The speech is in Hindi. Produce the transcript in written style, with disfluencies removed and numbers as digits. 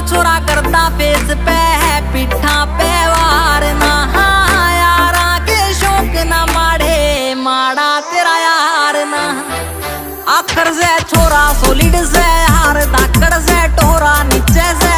छोरा करता फेस पे है पीठा पे वार ना। यारा के शौक ना माड़े माड़ा तेरा यार ना। आखर से छोरा सोलिड से हार धाकड़ से टोरा नीचे से